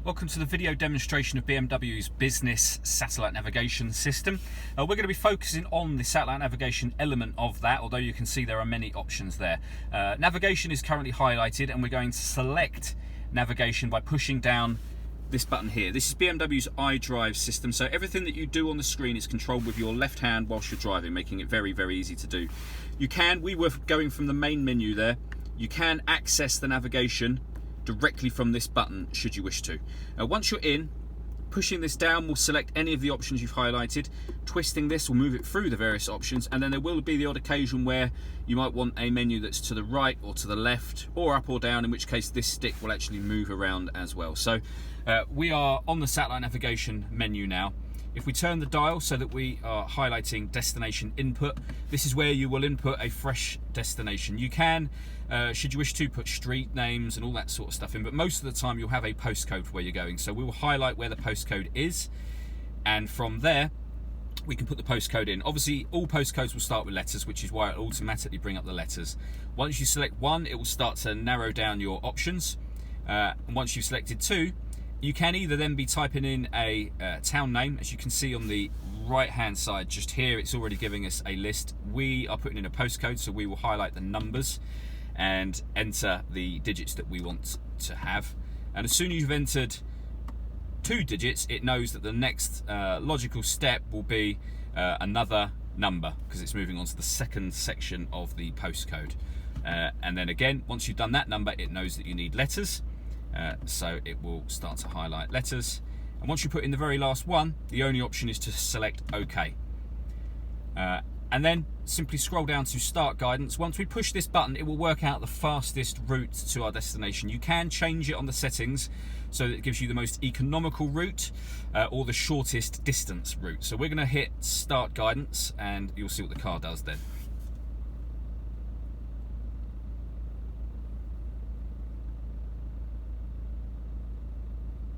Welcome to the video demonstration of BMW's business satellite navigation system. We're going to be focusing on the satellite navigation element of that, although you can see there are many options there. Navigation is currently highlighted, and we're going to select navigation by pushing down this button here. This is BMW's iDrive system, so everything that you do on the screen is controlled with your left hand whilst you're driving, making it very, very easy to do. We were going from the main menu there, you can access the navigation directly from this button should you wish to. Once you're in, pushing this down will select any of the options you've highlighted. Twisting this will move it through the various options, and then there will be the odd occasion where you might want a menu that's to the right or to the left or up or down, in which case this stick will actually move around as well. So we are on the satellite navigation menu now. If we turn the dial so that we are highlighting destination input, this is where you will input a fresh destination. You can, should you wish to, put street names and all that sort of stuff in, but most of the time you'll have a postcode for where you're going. So we will highlight where the postcode is, and from there we can put the postcode in. Obviously all postcodes will start with letters, which is why it'll automatically bring up the letters. Once you select one, it will start to narrow down your options, and once you've selected two, you can either then be typing in a town name. As you can see on the right hand side just here, it's already giving us a list. We are putting in a postcode, so we will highlight the numbers and enter the digits that we want to have. And as soon as you've entered 2 digits, it knows that the next logical step will be another number, because it's moving on to the second section of the postcode. And then again, once you've done that number, it knows that you need letters. So it will start to highlight letters, and once you put in the very last one, the only option is to select OK, and then simply scroll down to Start Guidance. Once we push this button, it will work out the fastest route to our destination. You can change it on the settings so that it gives you the most economical route or the shortest distance route. So we're going to hit Start Guidance, and you'll see what the car does then.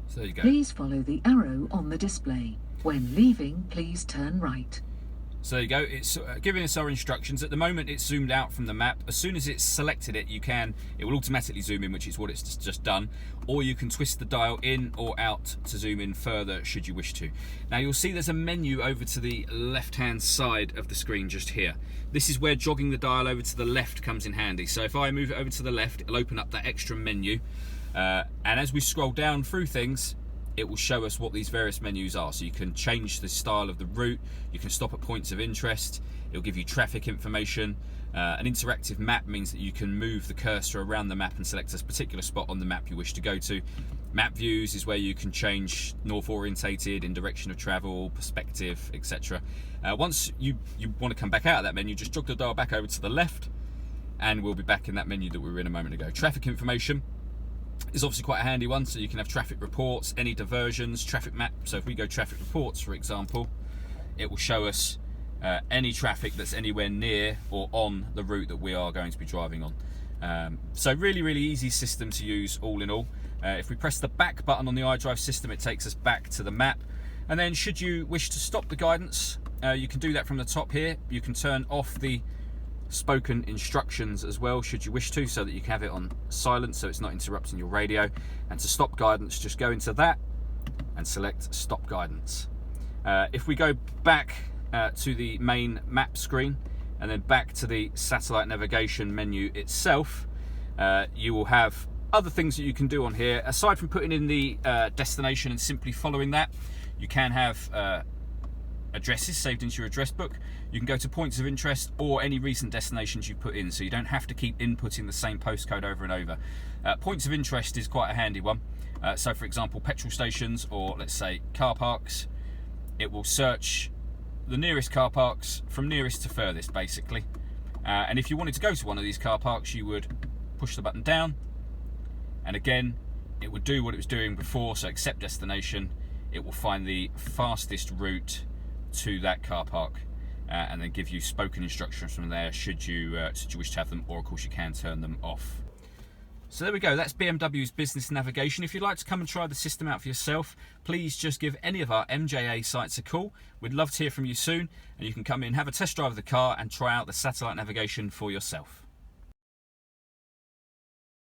So there you go. Please follow the arrow on the display. When leaving, please turn right. So there you go. It's giving us our instructions. At the moment, it's zoomed out from the map. As soon as it's selected it, it will automatically zoom in, which is what it's just done. Or you can twist the dial in or out to zoom in further should you wish to. Now you'll see there's a menu over to the left-hand side of the screen just here. This is where jogging the dial over to the left comes in handy. So if I move it over to the left, it'll open up that extra menu. And as we scroll down through things, it will show us what these various menus are. So you can change the style of the route, you can stop at points of interest, it'll give you traffic information. An interactive map means that you can move the cursor around the map and select a particular spot on the map you wish to go to. Map views is where you can change north orientated, in direction of travel, perspective, etc. Once you want to come back out of that menu, just jog the dial back over to the left, and we'll be back in that menu that we were in a moment ago. Traffic information is obviously quite a handy one, so you can have traffic reports, any diversions, traffic map. So if we go traffic reports, for example, it will show us any traffic that's anywhere near or on the route that we are going to be driving on. So really, really easy system to use all in all. If we press the back button on the iDrive system, it takes us back to the map. And then should you wish to stop the guidance, you can do that from the top here. You can turn off the spoken instructions as well should you wish to, so that you can have it on silent so it's not interrupting your radio. And to stop guidance, just go into that and select Stop Guidance. If we go back to the main map screen and then back to the satellite navigation menu itself, you will have other things that you can do on here. Aside from putting in the destination and simply following that, you can have addresses saved into your address book. You can go to points of interest or any recent destinations you put in, so you don't have to keep inputting the same postcode over and over. Points of interest is quite a handy one. So for example, petrol stations, or let's say car parks, it will search the nearest car parks from nearest to furthest basically. And if you wanted to go to one of these car parks, you would push the button down, and again it would do what it was doing before, so accept destination. It will find the fastest route to that car park, and then give you spoken instructions from there should you wish to have them, or of course you can turn them off. So there we go, that's BMW's business navigation. If you'd like to come and try the system out for yourself, please just give any of our MJA sites a call. We'd love to hear from you soon, and you can come in, have a test drive of the car and try out the satellite navigation for yourself.